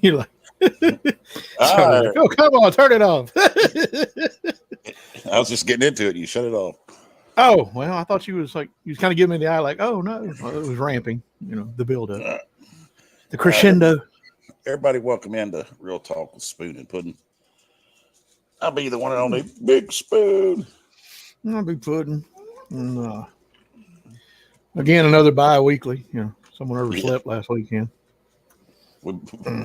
You're like, All right. oh, come on, turn it off. I was just getting into it. You shut it off. Oh, well, I thought you was kind of giving me the eye like, oh, no. Well, it was ramping, the build-up, the crescendo. Everybody welcome into Real Talk with Spoon and Pudding. I'll be the one and only Big Spoon. I'll be pudding. And, again, another bi-weekly. Someone overslept last weekend. We,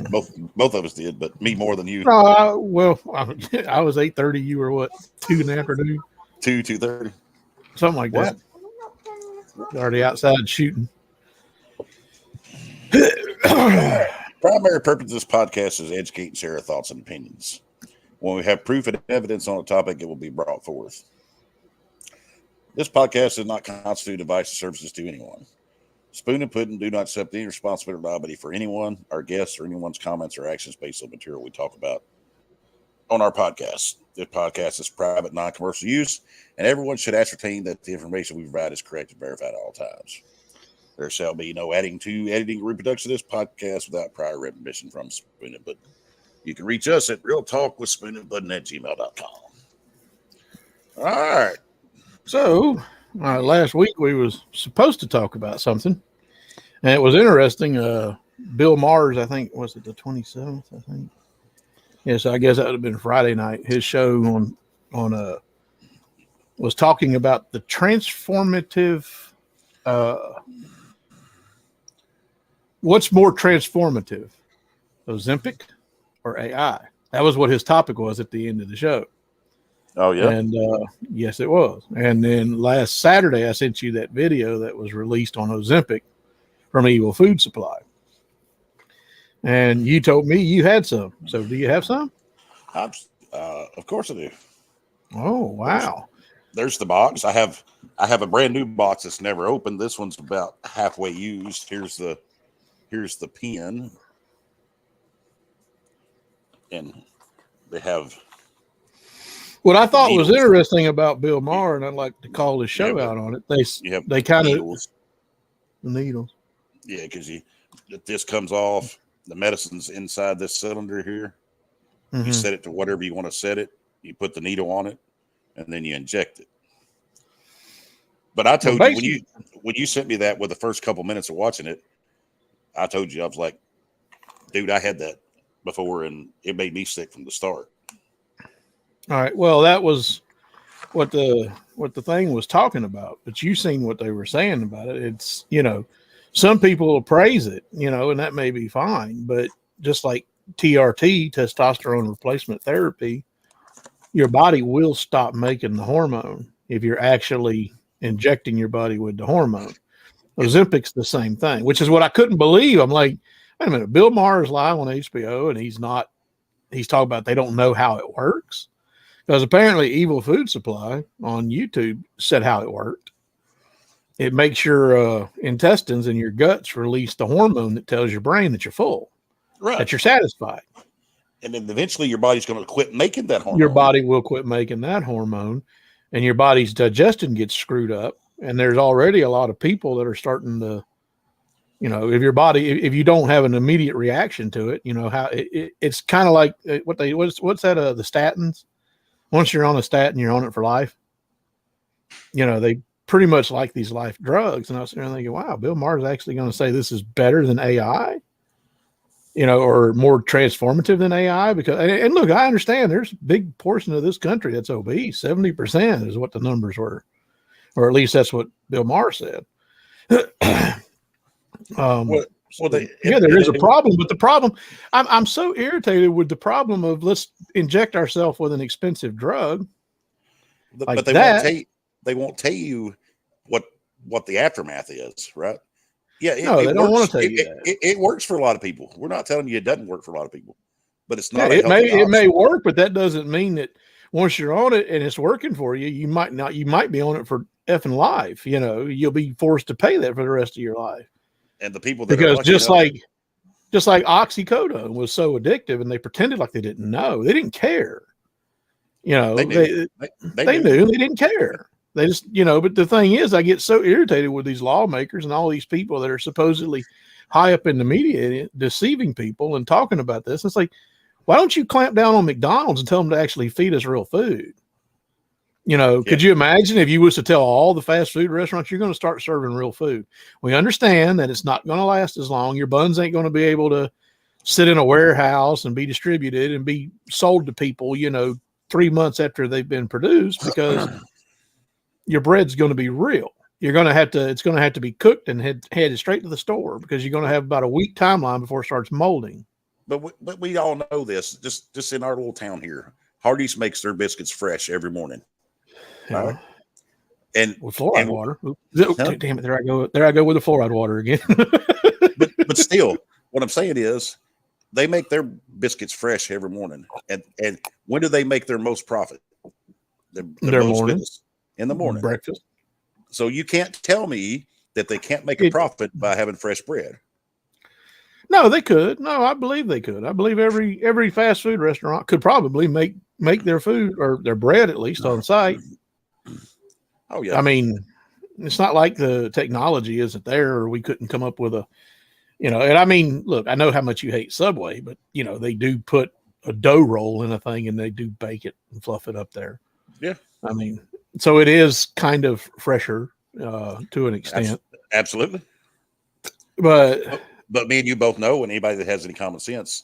both of us did, but me more than you. I was 8:30. You were what? 2 in the afternoon. 2:30, something like that. Already outside shooting. Primary purpose of this podcast is educate and share our thoughts and opinions. When we have proof and evidence on a topic, it will be brought forth. This podcast does not constitute advice or services to anyone. Spoon and Pudding do not accept any responsibility or liability for anyone, our guests, or anyone's comments or actions based on material we talk about on our podcast. This podcast is private, non-commercial use, and everyone should ascertain that the information we provide is correct and verified at all times. There shall be no adding to, editing, or reproduction of this podcast without prior written permission from Spoon and Pudding. You can reach us at realtalkwithspoonandpudding@gmail.com. All right. So, last week we was supposed to talk about something, and it was interesting. Bill Maher's, I think, was it the 27th? I think. Yes, I guess that would have been Friday night. His show on was talking about the transformative. What's more transformative, Ozempic or AI? That was what his topic was at the end of the show. Oh, yeah. And yes, it was. And then last Saturday, I sent you that video that was released on Ozempic from Evil Food Supply. And you told me you had some. So do you have some? Of course I do. Oh, wow. There's the box. I have a brand new box that's never opened. This one's about halfway used. Here's the pen. And they have what I thought was interesting about Bill Maher, and I'd like to call the show out on it. They kind of needles. The needles. Yeah, because this comes off. The medicine's inside this cylinder here. Mm-hmm. You set it to whatever you want to set it. You put the needle on it, and then you inject it. But I told you when you sent me that with the first couple minutes of watching it, I told you I was like, dude, I had that before, and it made me sick from the start. All right. Well, that was what the thing was talking about. But you seen what they were saying about it. It's some people will praise it, and that may be fine. But just like TRT, testosterone replacement therapy, your body will stop making the hormone if you're actually injecting your body with the hormone. Ozempic's the same thing, which is what I couldn't believe. I'm like, wait a minute, Bill Maher is live on HBO, and he's talking about they don't know how it works. Because apparently Evil Food Supply on YouTube said how it worked. It makes your intestines and your guts release the hormone that tells your brain that you're full, right? That you're satisfied. And then eventually your body's going to quit making that hormone. Your body will quit making that hormone, and your body's digestion gets screwed up. And there's already a lot of people that are starting to, if you don't have an immediate reaction to it, how it's kind of like what's that? The statins. Once you're on a statin, you're on it for life. They pretty much like these life drugs. And I was sitting there thinking, wow, Bill Maher is actually going to say this is better than AI, or more transformative than AI. Because, and look, I understand there's a big portion of this country that's obese. 70% is what the numbers were, or at least that's what Bill Maher said. There is a problem, but the problem, I'm so irritated with the problem of let's inject ourselves with an expensive drug. But they won't tell you what the aftermath is, right? Yeah, they don't want to tell you that. It works for a lot of people. We're not telling you it doesn't work for a lot of people, but it's not. It may work, but that doesn't mean that once you're on it and it's working for you, you might not. You might be on it for effing life. You'll be forced to pay that for the rest of your life. And the people that because just like oxycodone was so addictive, and they pretended like they didn't know, they didn't care. They knew they didn't care. They just, but the thing is, I get so irritated with these lawmakers and all these people that are supposedly high up in the media deceiving people and talking about this. It's like, why don't you clamp down on McDonald's and tell them to actually feed us real food? You know, could you imagine if you was to tell all the fast food restaurants you're going to start serving real food? We understand that it's not going to last as long. Your buns ain't going to be able to sit in a warehouse and be distributed and be sold to people, 3 months after they've been produced, because your bread's going to be real. It's going to have to be cooked and headed straight to the store, because you're going to have about a week timeline before it starts molding. But we all know this. Just in our little town here, Hardee's makes their biscuits fresh every morning. Yeah. Right? And with fluoride water. Damn it! There I go with the fluoride water again. but still, what I'm saying is, they make their biscuits fresh every morning. And when do they make their most profit? Their most morning. Business. In the morning. Breakfast. So you can't tell me that they can't make a profit by having fresh bread. No, they could. No, I believe they could. I believe every fast food restaurant could probably make their food, or their bread at least, on site. Oh yeah. I mean, it's not like the technology isn't there, or we couldn't come up with and I mean, look, I know how much you hate Subway, but they do put a dough roll in a thing and they do bake it and fluff it up there. Yeah. I mean, so it is kind of fresher to an extent. Absolutely. But me and you both know, and anybody that has any common sense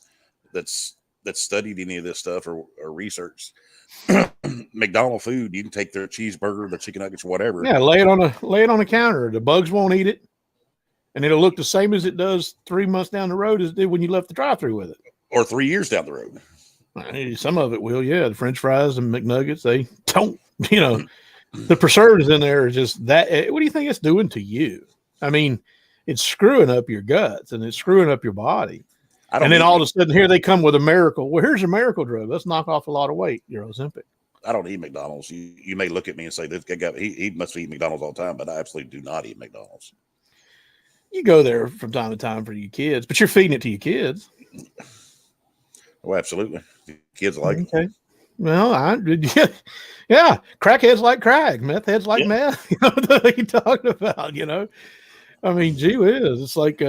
that's studied any of this stuff or researched, McDonald's food, you can take their cheeseburger, their chicken nuggets, whatever. Yeah, lay it on the counter. The bugs won't eat it, and it'll look the same as it does 3 months down the road as it did when you left the drive-thru with it. Or 3 years down the road. Some of it will, yeah. The French fries and McNuggets, they don't. The preservatives in there are just that. What do you think it's doing to you? I mean, it's screwing up your guts and it's screwing up your body. And then all of a sudden, here they come with a miracle. Well, here's a miracle drug. Let's knock off a lot of weight. You're Ozempic. I don't eat McDonald's. You may look at me and say, "This guy, he must eat McDonald's all the time," but I absolutely do not eat McDonald's. You go there from time to time for your kids, but you're feeding it to your kids. Oh, absolutely. Kids like it. Okay. Well, yeah. Crackheads like crack. Meth heads like meth. What you talking about? I mean, gee whiz. It's like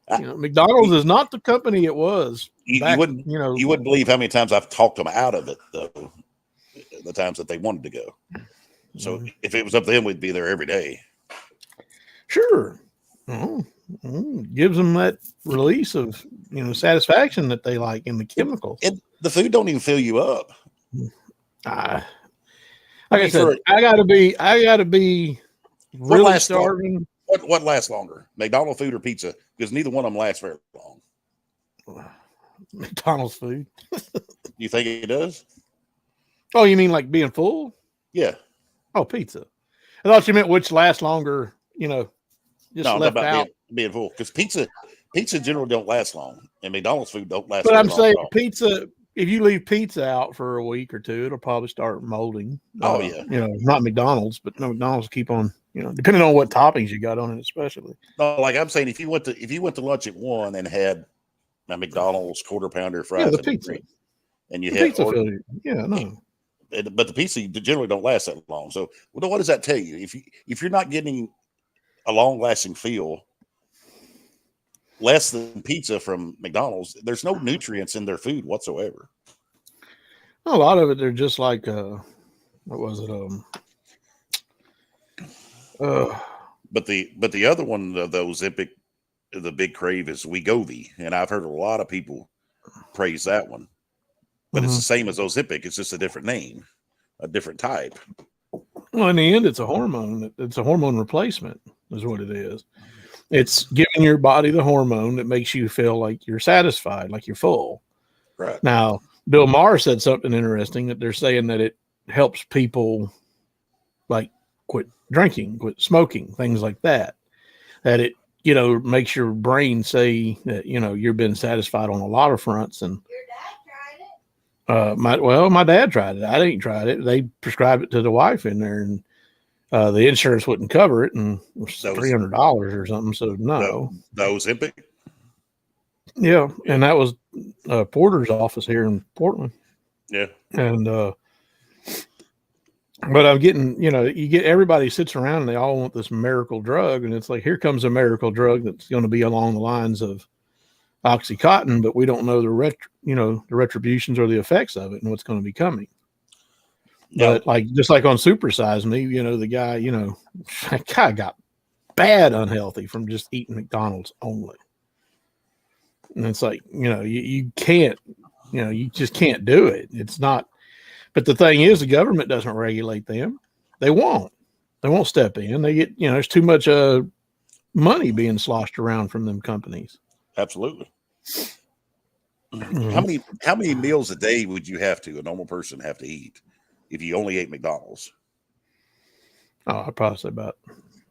McDonald's is not the company it was. You wouldn't believe how many times I've talked them out of it, though. The times that they wanted to go. So if it was up to them, we'd be there every day. Sure. Gives them that release of satisfaction that they like in the chemicals. The food don't even fill you up. Like I said, I gotta be really starving. What lasts longer, McDonald's food or pizza? Because neither one of them lasts very long. McDonald's food. You think it does? Oh, you mean like being full? Yeah. Oh, pizza. I thought you meant which lasts longer. Just left out. Being full, because pizza generally don't last long, and McDonald's food don't last. But I'm saying pizza. If you leave pizza out for a week or two, it'll probably start molding. Oh yeah. Not McDonald's, but no, McDonald's keep on. Depending on what toppings you got on it, especially. No, like I'm saying, if you went to lunch at 1 and had a McDonald's quarter pounder fries, the pizza, and you the had pizza no. But the pizza generally don't last that long. So, what does that tell you? If you're not getting a long-lasting feel, less than pizza from McDonald's, there's no nutrients in their food whatsoever. A lot of it, they're just like what was it? But the other one of those Ozempic, the big crave is Wegovy, and I've heard a lot of people praise that one. But it's the same as Ozempic. It's just a different name, a different type. Well, in the end, it's a hormone. It's a hormone replacement, is what it is. It's giving your body the hormone that makes you feel like you're satisfied, like you're full. Right. Now, Bill Maher said something interesting, that they're saying that it helps people like quit drinking, quit smoking, things like that. That it, makes your brain say that, you've been satisfied on a lot of fronts. And my dad tried it. I didn't try it. They prescribed it to the wife in there, and the insurance wouldn't cover it, and it was $300 or something. So no. The Ozempic? Yeah, and that was Porter's office here in Portland. Yeah. And But I'm getting, you get everybody sits around and they all want this miracle drug, and it's like, here comes a miracle drug that's going to be along the lines of OxyContin, but we don't know the retributions or the effects of it and what's going to be coming. Now, But just like on Super Size Me, the guy, that guy got bad unhealthy from just eating McDonald's only. And it's like, you can't, you just can't do it. It's not. But the thing is, the government doesn't regulate them. They won't step in. They get, there's too much money being sloshed around from them companies. absolutely. Mm-hmm. How many meals a day would a normal person have to eat if you only ate McDonald's? Oh, I'd probably say about,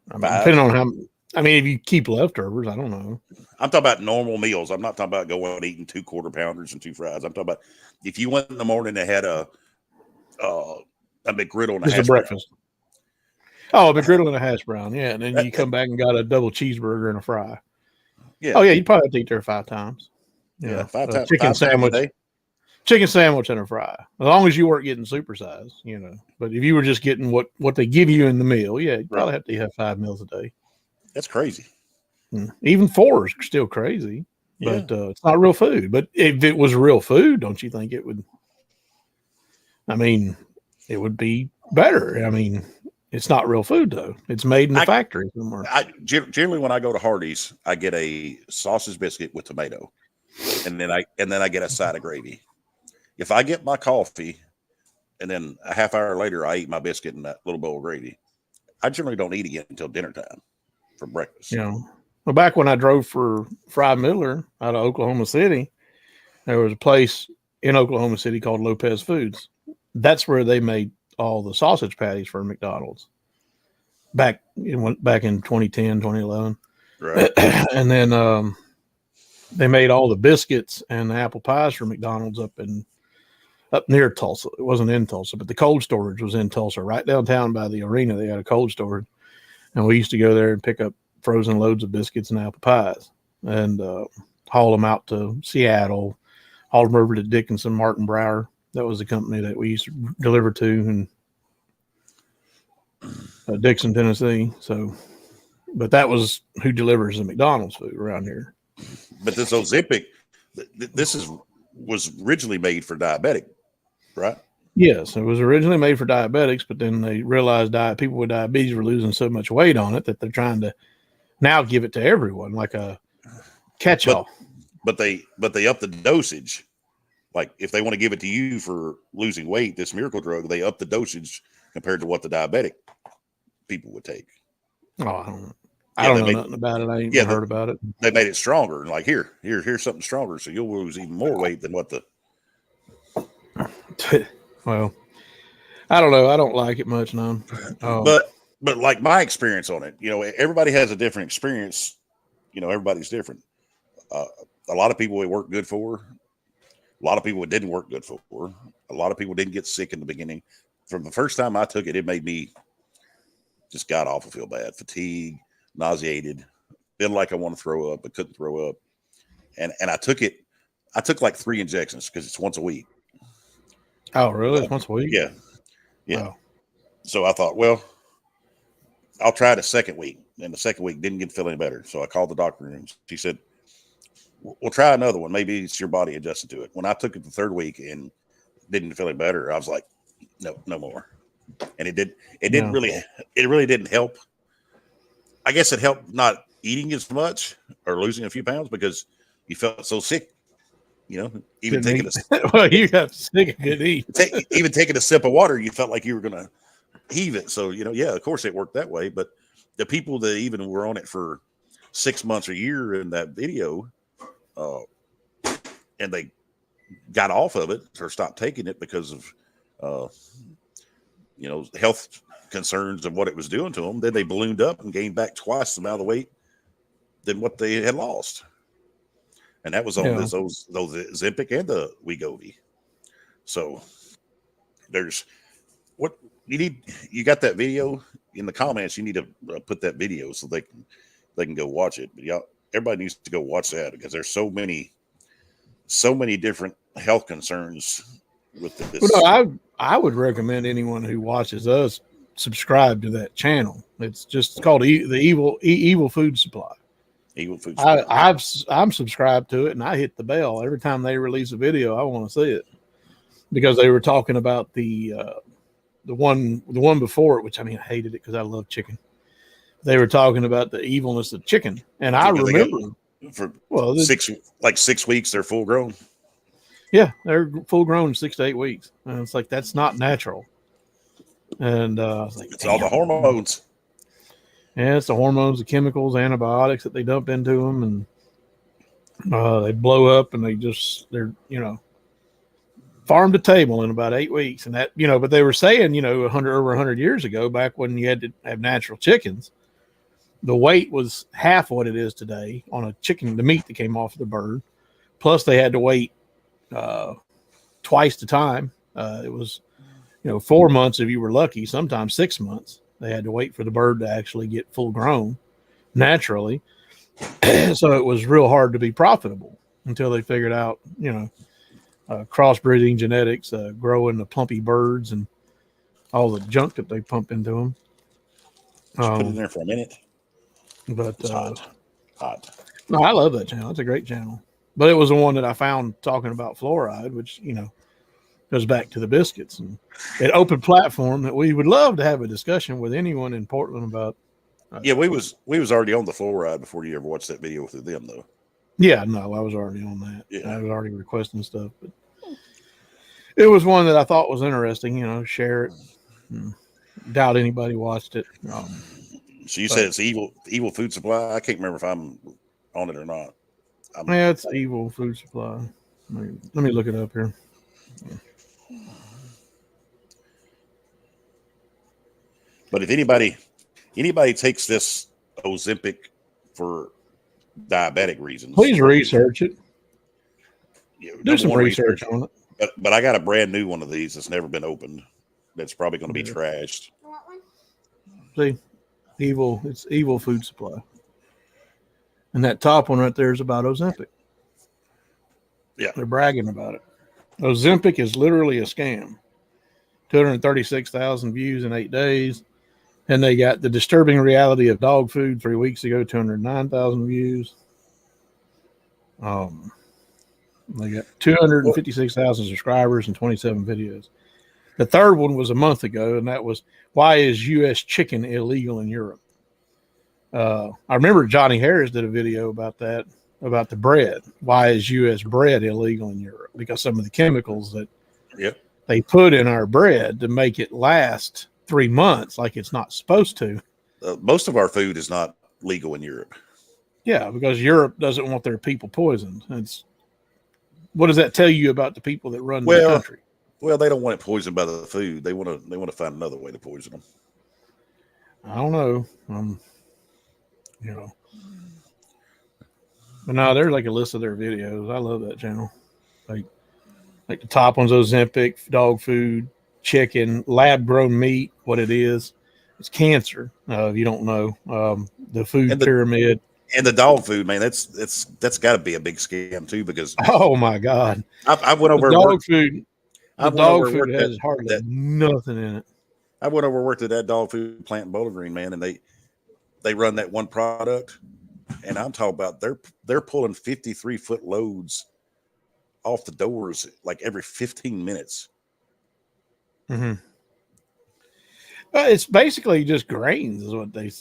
depending on how. If you keep leftovers, I don't know. I'm talking about normal meals. I'm not talking about going and eating 2 quarter pounders and 2 fries. I'm talking about if you went in the morning and had a McGriddle and a hash breakfast. Brown. Oh, a McGriddle and a hash brown, yeah. And then you come back and got a double cheeseburger and a fry. Yeah. Oh, yeah, you'd probably have to eat there 5 times. Yeah, 5 times. Chicken sandwich. Chicken sandwich and a fry. As long as you weren't getting supersized, But if you were just getting what they give you in the meal, yeah, you'd probably have to have 5 meals a day. That's crazy. Even 4 is still crazy, but it's not real food. But if it was real food, don't you think it would? It would be better. It's not real food though. It's made in the factory somewhere. Generally, when I go to Hardee's, I get a sausage biscuit with tomato, and then I get a side of gravy. If I get my coffee, and then a half hour later I eat my biscuit and that little bowl of gravy, I generally don't eat again until dinner time for breakfast. Well, back when I drove for Fry Miller out of Oklahoma City, there was a place in Oklahoma City called Lopez Foods. That's where they made all the sausage patties for McDonald's back in 2010, 2011. Right. And then they made all the biscuits and the apple pies for McDonald's up near Tulsa. It wasn't in Tulsa, but the cold storage was in Tulsa, right downtown by the arena. They had a cold storage, and we used to go there and pick up frozen loads of biscuits and apple pies and haul them out to Seattle, haul them over to Dickinson, Martin Brower. That was the company that we used to deliver to in Dixon, Tennessee. So, but that was who delivers the McDonald's food around here. But this Ozempic, was originally made for diabetic, right? Yes, it was originally made for diabetics, but then they realized people with diabetes were losing so much weight on it that they're trying to now give it to everyone like a catch-all. But they up the dosage. Like if they want to give it to you for losing weight, this miracle drug, they up the dosage compared to what the diabetic people would take. Oh, I don't know nothing about it. I ain't heard about it. They made it stronger. Like here's something stronger, so you'll lose even more weight than what the. Well, I don't know. I don't like it much now. But like my experience on it, everybody has a different experience. Everybody's different. A lot of people it worked good for. A lot of people it didn't work good for. A lot of people didn't get sick in the beginning. From the first time I took it, it made me just god awful feel bad, fatigue, nauseated, feel like I want to throw up, but couldn't throw up. And I took it. I took like 3 injections because it's once a week. Oh, really? It's once a week? Yeah. Wow. So I thought, well, I'll try the second week. And the second week didn't feel any better. So I called the doctor and she said, we'll try another one. Maybe it's your body adjusted to it. When I took it the third week and didn't feel any better, I was like, no more. And it really didn't help. I guess it helped not eating as much or losing a few pounds because you felt so sick. Even taking you got sick and couldn't eat. Even taking a sip of water, you felt like you were going to heave it. So, of course it worked that way. But the people that even were on it for 6 months or a year in that video, and they got off of it or stopped taking it because of, health concerns of what it was doing to them. Then they ballooned up and gained back twice the amount of weight than what they had lost. And that was on those Ozempic and the Wegovy. So there's what you need. You got that video in the comments. You need to put that video so they can go watch it. But everybody needs to go watch that because there's so many different health concerns with this. Well, no, I would recommend anyone who watches us subscribe to that channel. It's just called the Evil Food Supply. Evil Food Supply. I'm subscribed to it, and I hit the bell every time they release a video. I want to see it because they were talking about the one before it, which I hated it because I love chicken. They were talking about the evilness of chicken, and I remember for 6 weeks they're full grown. Yeah, they're full grown in 6 to 8 weeks, and it's like that's not natural. And I was like, it's all the hormones. Yeah, it's the hormones, the chemicals, antibiotics that they dump into them, and they blow up, and they're farm to table in about 8 weeks. And that, but they were saying, over 100 years ago, back when you had to have natural chickens, the weight was half what it is today on a chicken, the meat that came off the bird. Plus they had to wait twice the time. It was, 4 months if you were lucky, sometimes 6 months. They had to wait for the bird to actually get full grown naturally. So it was real hard to be profitable until they figured out, crossbreeding genetics, growing the plumpy birds and all the junk that they pump into them. Just put it in there for a minute. But it's hot. No, I love that channel. It's a great channel. But it was the one that I found talking about fluoride, which, goes back to the biscuits, and an open platform that we would love to have a discussion with anyone in Portland about. Yeah, we was already on the fluoride before you ever watched that video through them, though. Yeah, no, I was already on that. Yeah. I was already requesting stuff, but it was one that I thought was interesting. Share it. Doubt anybody watched it. So you said it's evil food supply. I can't remember if I'm on it or not. Yeah, it's Evil Food Supply. Let me look it up here. But if anybody takes this Ozempic for diabetic reasons, please research it. Do some research on it. But I got a brand new one of these that's never been opened. That's probably going to be trashed. See, it's Evil Food Supply. And that top one right there is about Ozempic. Yeah. They're bragging about it. Ozempic is literally a scam. 236,000 views in 8 days. And they got the disturbing reality of dog food 3 weeks ago, 209,000 views. They got 256,000 subscribers and 27 videos. The third one was a month ago, and that was, why is U.S. chicken illegal in Europe? I remember Johnny Harris did a video about that, about the bread. Why is U.S. bread illegal in Europe? Because some of the chemicals that they put in our bread to make it last 3 months like it's not supposed to. Most of our food is not legal in Europe. Yeah, because Europe doesn't want their people poisoned. What does that tell you about the people that run the country? Well, they don't want it poisoned by the food. They want to find another way to poison them. I don't know. But no, there's like a list of their videos. I love that channel. Like the top one's Ozempic, dog food, chicken, lab grown meat. What it is, it's cancer. If you don't know, the food pyramid and the dog food, man. That's got to be a big scam too. Because oh my god, I went over dog food. The dog food has hardly nothing in it. I went over worked at that dog food plant in Bowling Green, man, and they run that one product, and I'm talking about they're pulling 53-foot loads off the doors like every 15 minutes. Mm-hmm. It's basically just grains, is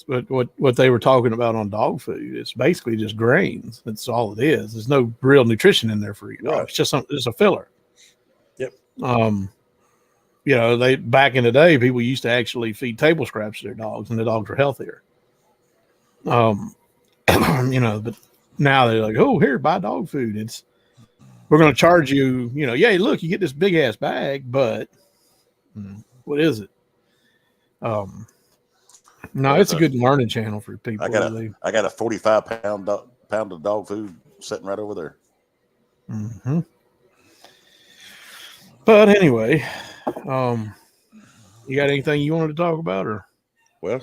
what they were talking about on dog food. It's basically just grains. That's all it is. There's no real nutrition in there for you. Right. It's just a filler. Yep. They back in the day, people used to actually feed table scraps to their dogs, and the dogs were healthier. But now they're like, oh, here, buy dog food. We're going to charge you, yeah, look, you get this big ass bag, but what is it? No, it's a good learning channel for people. I got a 45-pound pound of dog food sitting right over there. Mm-hmm. But anyway, you got anything you wanted to talk about, or? Well,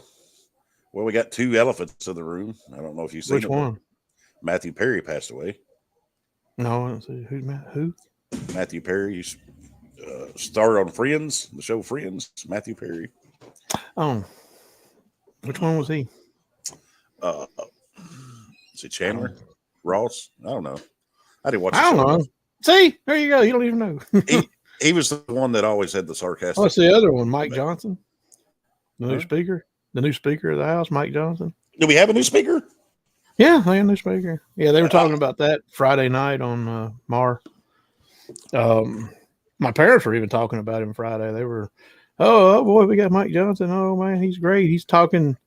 we got two elephants in the room. I don't know if you've seen which one. Matthew Perry passed away. No, I don't see who. Matthew Perry, starred on Friends, the show Friends. Matthew Perry. Oh, which one was he? Uh, is it Chandler? Ross? I don't know. I didn't watch the I don't show. know. See, there you go. You don't even know. He was the one that always had the sarcastic. What's the other one? Mike Johnson, the new Huh? speaker, the new speaker of the House, Mike Johnson. Do we have a new speaker? Yeah, I am new speaker. Yeah, they were talking about that Friday night on Mar. My parents were even talking about him Friday. They were, oh boy, we got Mike Johnson. Oh man, he's great. He's talking,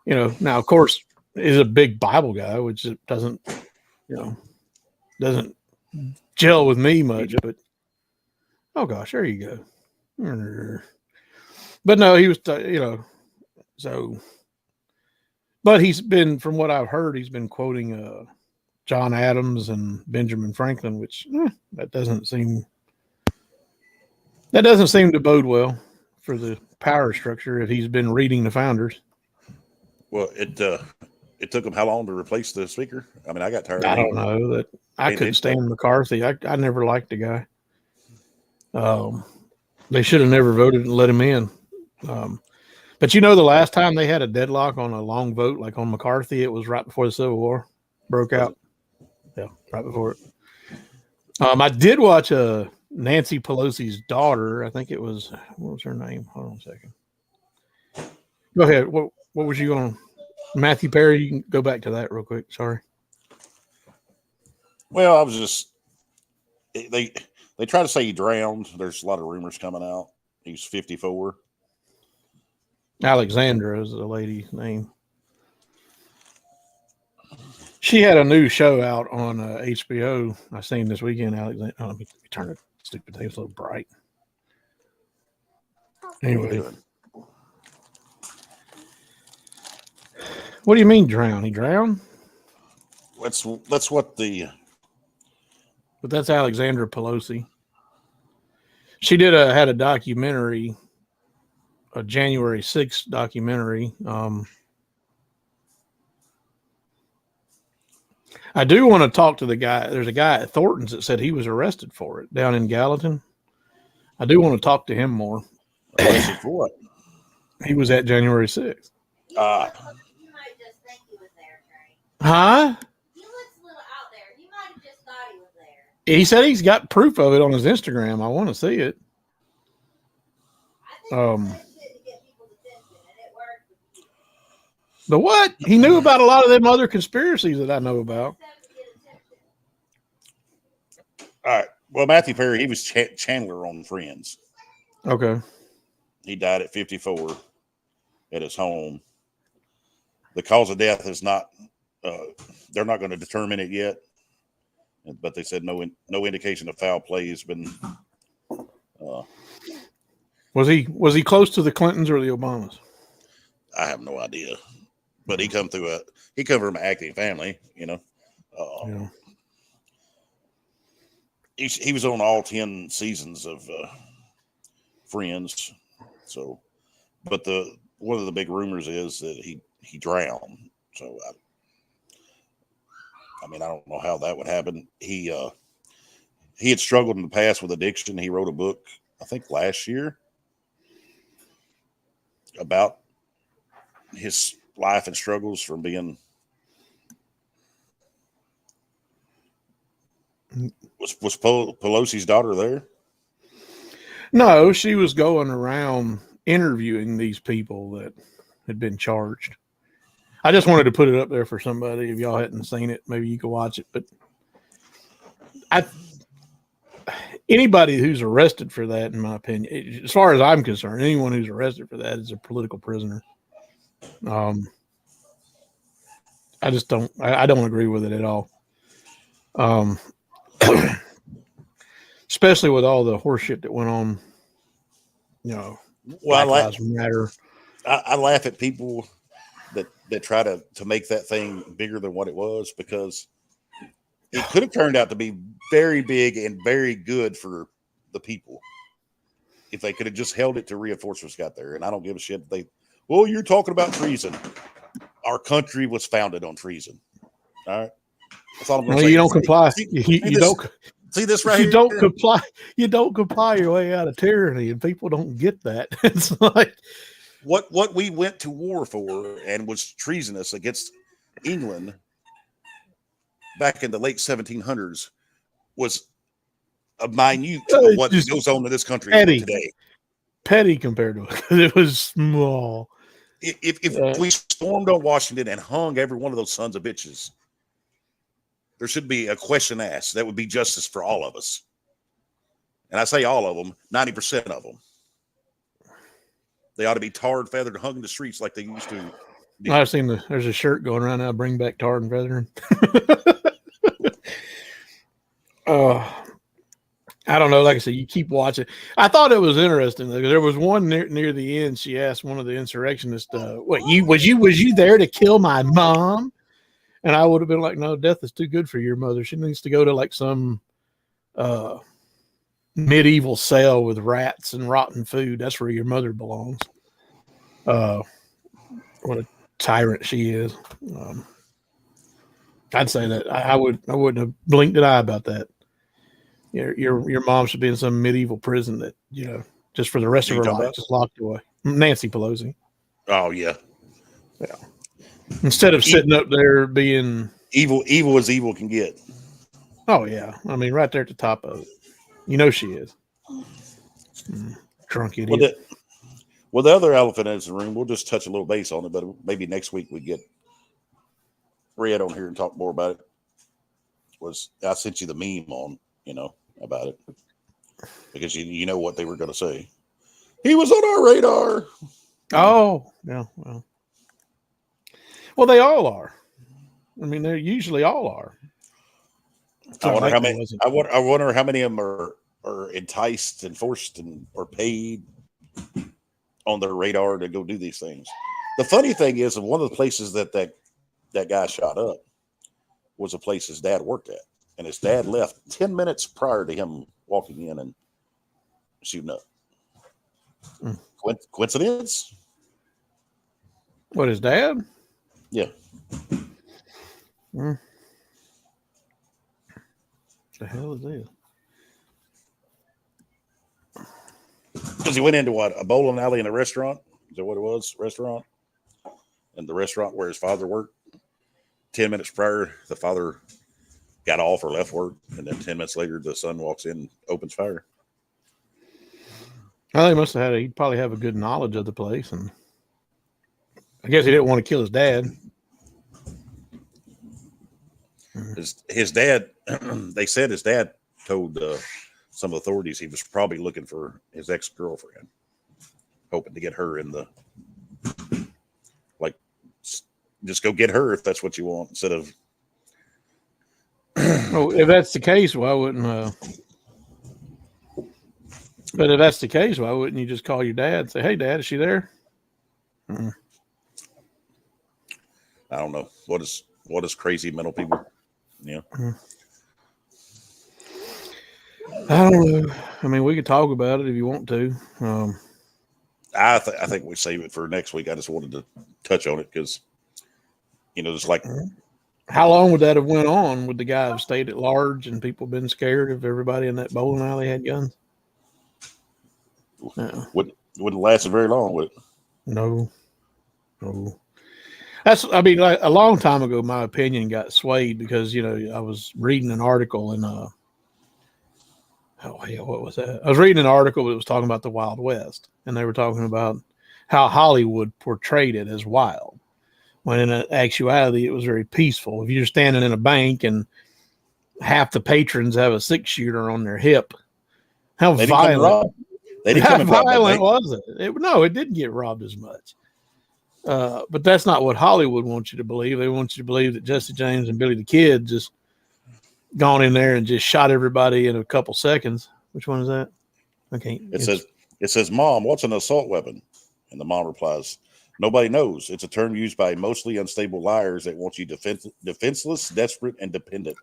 now of course is a big Bible guy, which doesn't gel with me much. But oh gosh, there you go. But no, he was, so. But he's been, from what I've heard, he's been quoting John Adams and Benjamin Franklin, which that doesn't seem to bode well for the power structure if he's been reading the founders. Well, it took him how long to replace the speaker? I mean, I got tired. I don't know that I couldn't stand McCarthy. I never liked the guy. They should have never voted and let him in. But the last time they had a deadlock on a long vote, like on McCarthy, it was right before the Civil War broke out. Yeah, right before it. I did watch Nancy Pelosi's daughter. I think it was, what was her name? Hold on a second. Go ahead. What was you on? Matthew Perry, you can go back to that real quick. Sorry. Well, I was just, they try to say he drowned. There's a lot of rumors coming out. He's 54. Alexandra is the lady's name. She had a new show out on HBO. I seen this weekend. Alexandra. Oh, let me turn the stupid thing. It's a little bright. Anyway, what do you mean drown? He drowned? That's what the. But that's Alexandra Pelosi. She had a documentary. A January 6th documentary. I do want to talk to the guy. There's a guy at Thornton's that said he was arrested for it down in Gallatin. I do want to talk to him more. Arrested for what? He was at January 6th. You might just think he was there, Trey. Huh? He looks a little out there. You might have just thought he was there. He said he's got proof of it on his Instagram. I want to see it. The what? He knew about a lot of them other conspiracies that I know about. All right. Well, Matthew Perry, he was Chandler on Friends. Okay. He died at 54 at his home. The cause of death is not, they're not going to determine it yet. But they said no indication of foul play has been. Was he close to the Clintons or the Obamas? I have no idea. But he come from an acting family, Yeah. He was on all 10 seasons of Friends. So, but one of the big rumors is that he drowned. So, I mean, I don't know how that would happen. He had struggled in the past with addiction. He wrote a book, I think last year, about his life and struggles from being. Was Pelosi's daughter there? No, she was going around interviewing these people that had been charged. I just wanted to put it up there for somebody. If y'all hadn't seen it, maybe you could watch it. But anybody who's arrested for that, in my opinion, as far as I'm concerned, anyone who's arrested for that is a political prisoner. I just don't. I don't agree with it at all. Especially with all the horse shit that went on. Well, Black Lives Matter. I laugh at people that try to make that thing bigger than what it was, because it could have turned out to be very big and very good for the people if they could have just held it till reinforcements got there. And I don't give a shit. Well, you're talking about treason. Our country was founded on treason. All right. That's all I'm going to say. You don't comply. You don't. See this right you here? don't comply. You don't comply your way out of tyranny, and people don't get that. It's like What we went to war for and was treasonous against England back in the late 1700s was a minute of what just goes on in this country petty, today. petty compared to it. It was small. If we stormed on Washington and hung every one of those sons of bitches, there should be a question asked. That would be justice for all of us. And I say all of them, 90% of them. They ought to be tarred, feathered, hung in the streets like they used to. I've seen there's a shirt going around now, bring back tarred and feathering. I don't know. Like I said, you keep watching. I thought it was interesting. There was one near the end. She asked one of the insurrectionists, "What was you there to kill my mom?" And I would have been like, "No, death is too good for your mother. She needs to go to like some medieval cell with rats and rotten food. That's where your mother belongs." What a tyrant she is. I'd say that I wouldn't have blinked an eye about that. Your mom should be in some medieval prison that, just for the rest of her life, just locked away. Nancy Pelosi. Oh yeah. Yeah. Instead of sitting up there being evil as evil can get. Oh yeah. I mean, right there at the top of it. She is. Drunk idiot. Well, the other elephant in the room, we'll just touch a little base on it, but maybe next week we get Red on here and talk more about it. I sent you the meme on, about it, because you know what they were going to say. He was on our radar. Oh, yeah. Well, they all are. I mean, they usually all are. I wonder how many. I wonder how many of them are enticed and forced or paid on their radar to go do these things. The funny thing is, one of the places that guy shot up was a place his dad worked at, and his dad left 10 minutes prior to him walking in and shooting up. Coincidence? What, his dad? Yeah. The hell is this? Because he went into a bowling alley and a restaurant. Is that what it was? Restaurant? And the restaurant where his father worked. 10 minutes prior, the father got off or left work. And then 10 minutes later, the son walks in and opens fire. I think he'd probably have a good knowledge of the place. And I guess he didn't want to kill his dad. His dad, they said his dad told some authorities he was probably looking for his ex-girlfriend, hoping to get her in the, just go get her if that's what you want, instead of. Well, if that's the case, why wouldn't? But if that's the case, why wouldn't you just call your dad and say, "Hey, Dad, is she there?" I don't know what is crazy mental people. Yeah. I don't know. I mean, we could talk about it if you want to. I think we save it for next week. I just wanted to touch on it because, just like. How long would that have went on? Would the guy have stayed at large and people been scared if everybody in that bowling alley had guns? No. Wouldn't last very long, would it? No. A long time ago, my opinion got swayed because, I was reading an article in, what was that? I was reading an article that was talking about the Wild West, and they were talking about how Hollywood portrayed it as wild, when in actuality, it was very peaceful. If you're standing in a bank and half the patrons have a 6-shooter on their hip, how violent was it? No, it didn't get robbed as much. But that's not what Hollywood wants you to believe. They want you to believe that Jesse James and Billy the Kid just gone in there and just shot everybody in a couple seconds. Which one is that? Okay. It says, "Mom, what's an assault weapon?" And the mom replies, "Nobody knows. It's a term used by mostly unstable liars that want you defenseless, desperate, and dependent."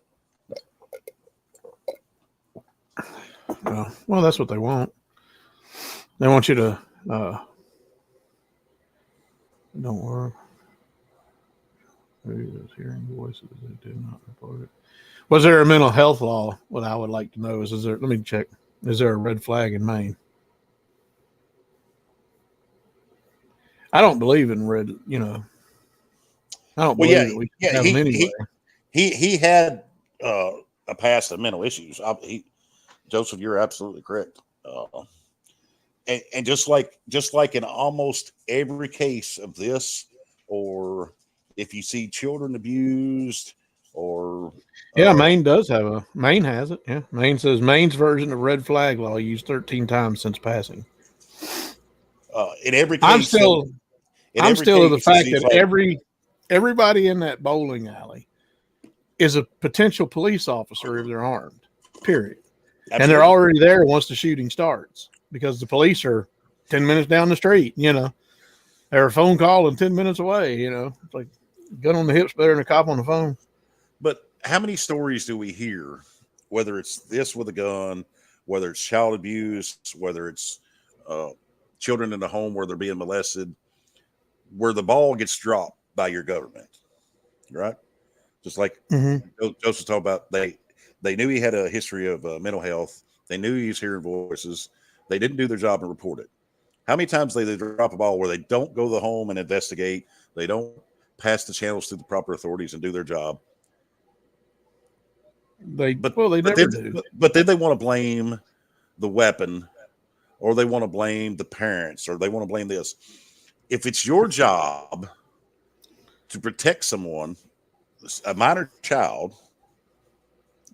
Well, that's what they want. They want you to don't work. Who is hearing voices that do not report it? Was there a mental health law? What I would like to know is there, let me check. Is there a red flag in Maine? I don't believe in red, I don't believe that we have them anyway. He had a past of mental issues. Joseph, you're absolutely correct. And just like in almost every case of this, or if you see children abused, or Maine has it. Yeah, Maine says Maine's version of red flag law used 13 times since passing. In every case, I'm still of the fact that everybody in that bowling alley is a potential police officer if they're armed. Period. Absolutely. And they're already there once the shooting starts because the police are 10 minutes down the street. They're a phone call and 10 minutes away. It's like gun on the hip's better than a cop on the phone. But how many stories do we hear, whether it's this with a gun, whether it's child abuse, whether it's children in the home where they're being molested, where the ball gets dropped by your government, right? Just like Joseph talked about, they knew he had a history of mental health. They knew he was hearing voices. They didn't do their job and report it. How many times they drop a ball where they don't go to the home and investigate? They don't pass the channels through the proper authorities and do their job. They never do. But then they want to blame the weapon, or they want to blame the parents, or they want to blame this. If it's your job to protect someone, a minor child,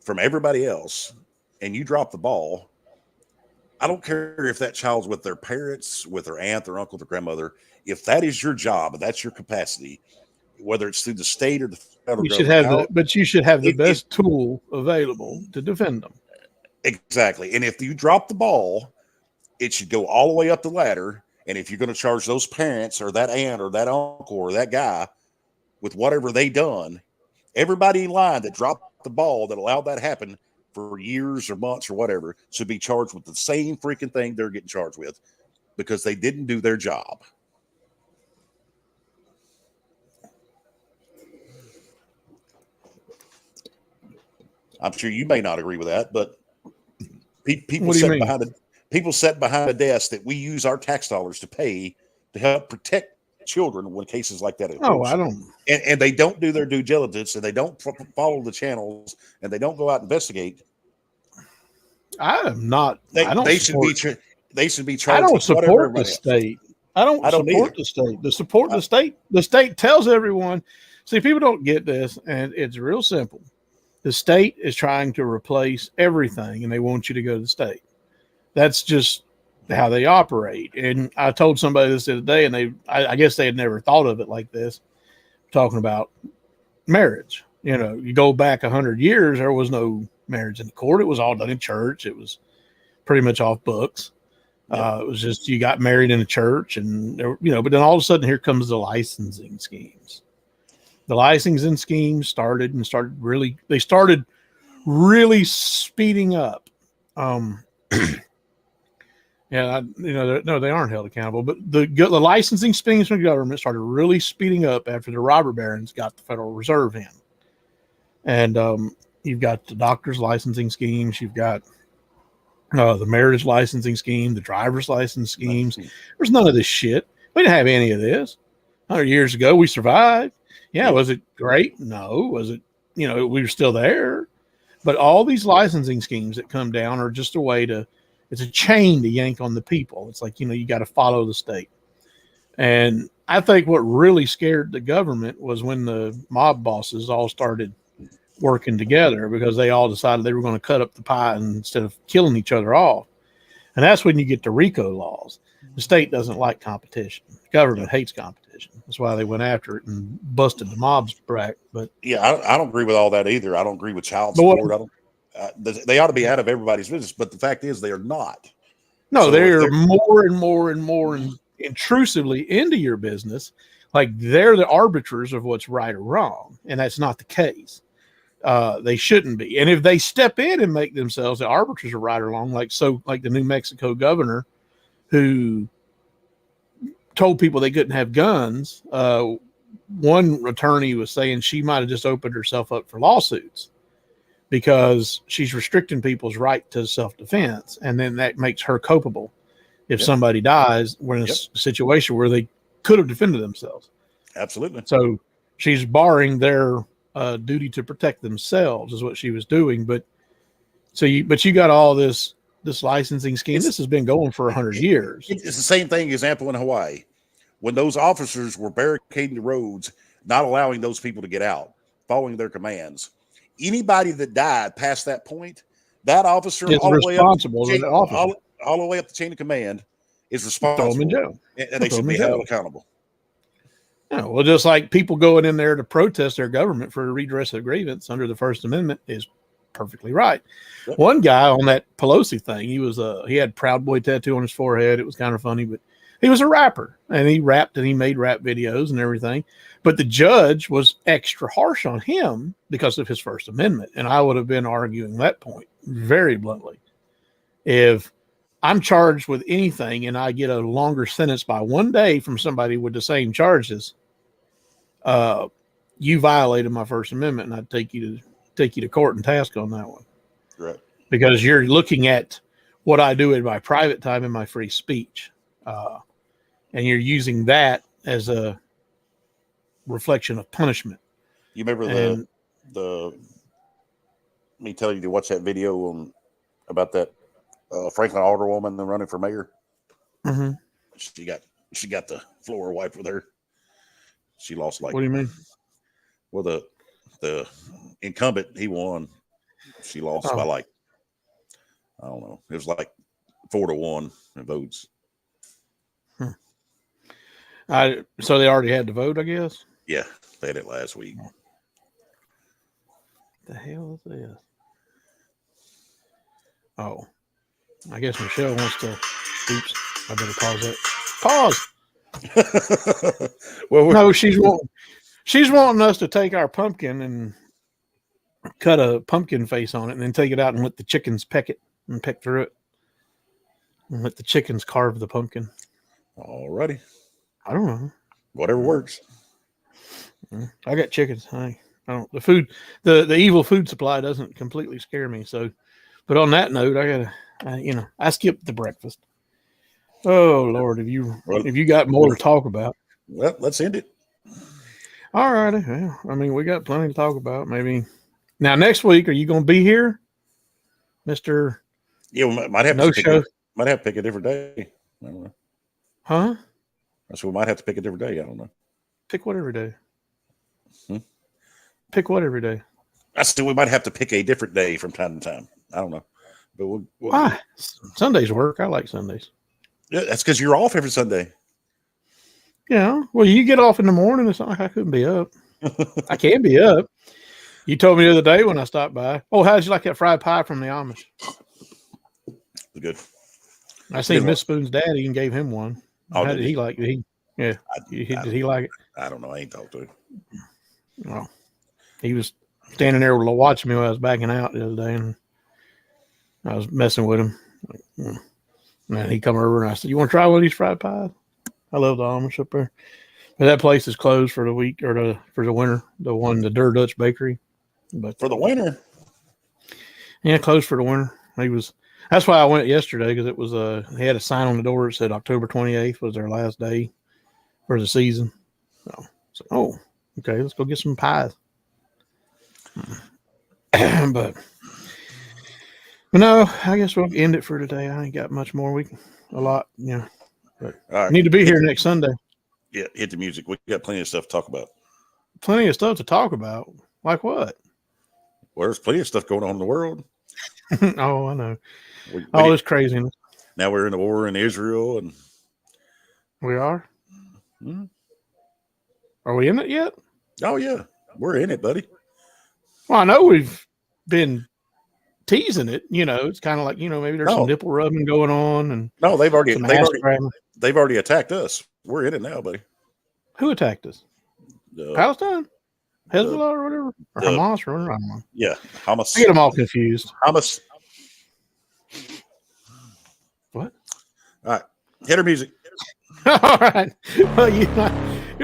from everybody else, and you drop the ball, I don't care if that child's with their parents, with their aunt, their uncle, their grandmother. If that is your job and that's your capacity, whether it's through the state or the federal government, you should have the best tool available to defend them. Exactly. And if you drop the ball, it should go all the way up the ladder. And if you're going to charge those parents or that aunt or that uncle or that guy with whatever they done, everybody in line that dropped the ball that allowed that happen for years or months or whatever should be charged with the same freaking thing they're getting charged with because they didn't do their job. I'm sure you may not agree with that, but people sit behind a desk that we use our tax dollars to pay to help protect children when cases like that occur. I don't. And they don't do their due diligence, and they don't follow the channels, and they don't go out and investigate. I am not. They should be charged. I don't support the state. I don't support the state. The state tells everyone. See, people don't get this, and it's real simple. The state is trying to replace everything, and they want you to go to the state. That's just how they operate. And I told somebody this the other day, and I guess they had never thought of it like this, talking about marriage. You go back 100 years, there was no marriage in the court. It was all done in church. It was pretty much off books. Yep. It was just you got married in a church, and but then all of a sudden here comes the licensing schemes. The licensing schemes started really speeding up. No, they aren't held accountable, but the licensing schemes from the government started really speeding up after the robber barons got the Federal Reserve in. And you've got the doctor's licensing schemes. You've got the marriage licensing scheme, the driver's license schemes. There's none of this shit. We didn't have any of this. 100 years ago, we survived. Yeah, was it great? No. Was it, we were still there. But all these licensing schemes that come down are just a way it's a chain to yank on the people. It's like, you got to follow the state. And I think what really scared the government was when the mob bosses all started working together because they all decided they were going to cut up the pie instead of killing each other off. And that's when you get the RICO laws. The state doesn't like competition. The government hates competition. That's why they went after it and busted the mob's back. But yeah, I don't agree with all that either. I don't agree with child support. They ought to be out of everybody's business, but the fact is they are not. No, they're more and more and more intrusively into your business. Like they're the arbiters of what's right or wrong, and that's not the case. They shouldn't be. And if they step in and make themselves the arbiters of right or wrong, like the New Mexico governor who told people they couldn't have guns one attorney was saying she might have just opened herself up for lawsuits because she's restricting people's right to self-defense, and then that makes her culpable if somebody dies. We're in a situation where they could have defended themselves. Absolutely. So she's barring their duty to protect themselves is what she was doing. But you got all this licensing scheme. This has been going for 100 years. It's the same thing example in Hawaii. When those officers were barricading the roads, not allowing those people to get out, following their commands, anybody that died past that point, that officer is responsible. All the way up the chain of command is responsible. Throw them in jail. And they should be held accountable. Yeah, well, just like people going in there to protest their government for a redress of grievance under the First Amendment is perfectly right. Yep. One guy on that Pelosi thing, he had Proud Boy tattoo on his forehead. It was kind of funny, but he was a rapper, and he rapped and he made rap videos and everything. But the judge was extra harsh on him because of his First Amendment. And I would have been arguing that point very bluntly. If I'm charged with anything and I get a longer sentence by 1 day from somebody with the same charges, you violated my First Amendment, and I'd take you to court and task on that one. Right. Because you're looking at what I do in my private time and my free speech. And you're using that as a reflection of punishment. You remember let me tell you to watch that video about that Franklin alderwoman running for mayor. Mm-hmm. She got the floor wiped with her. She lost What do you mean? Well, the incumbent, he won. She lost by I don't know. It was 4-1 in votes. So they already had to vote, I guess? Yeah, they had it last week. What the hell is this? Oh, I guess Michelle wants to. Oops, I better pause that. Pause. Well, no, she's wanting us to take our pumpkin and cut a pumpkin face on it, and then take it out and let the chickens peck it and peck through it, and let the chickens carve the pumpkin. Alrighty. I don't know. Whatever works. I got chickens. I don't. The food, the evil food supply doesn't completely scare me. So, but on that note, I skipped the breakfast. Oh Lord, have you got more to talk about? Well, let's end it. All righty. Well, I mean, we got plenty to talk about. Maybe now next week, are you going to be here, Mister? Yeah, we might have to pick a different day. I don't know. Huh? So we might have to pick a different day. I don't know. Pick what every day? Pick what every day? I still we might have to pick a different day from time to time. I don't know. But we'll why? Sundays work. I like Sundays. Yeah, that's because you're off every Sunday. Yeah. Well, you get off in the morning. It's not like I couldn't be up. I can be up. You told me the other day when I stopped by. Oh, how did you like that fried pie from the Amish? Good. I seen Miss Spoon's daddy and gave him one. Oh, how did he like it? Did he like it? I don't know. I ain't talked to him. Well, he was standing there watching me while I was backing out the other day, and I was messing with him. And he come over and I said, "You want to try one of these fried pies?" I love the Amish up there, but that place is closed for the week or for the winter. The Der Dutch Bakery, but for the winter, yeah, closed for the winter. That's why I went yesterday, because it was they had a sign on the door that said October 28th was their last day for the season. So okay, let's go get some pies. but no, I guess we'll end it for today. I ain't got much more. But all right. Need to be here next Sunday. Yeah, hit the music. We got plenty of stuff to talk about. Plenty of stuff to talk about. Like what? Well, there's plenty of stuff going on in the world. Oh, I know. All this craziness. Now we're in the war in Israel, and we are. Mm-hmm. Are we in it yet? Oh yeah, we're in it, buddy. Well, I know we've been teasing it. It's kind of like maybe there's some nipple rubbing going on, and no, they've already attacked us. We're in it now, buddy. Who attacked us? Palestine, Hezbollah, or whatever, or Hamas, or whatever. I don't know. Yeah, Hamas. I get them all confused. Hamas. What? All right, hit her music. All right. Well,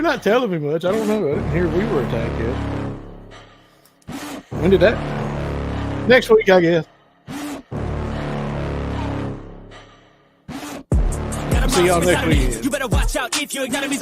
You're not telling me much. I don't know. I didn't hear we were attacked yet. When did that? Next week, I guess. See y'all next week. You better watch out if your enemy's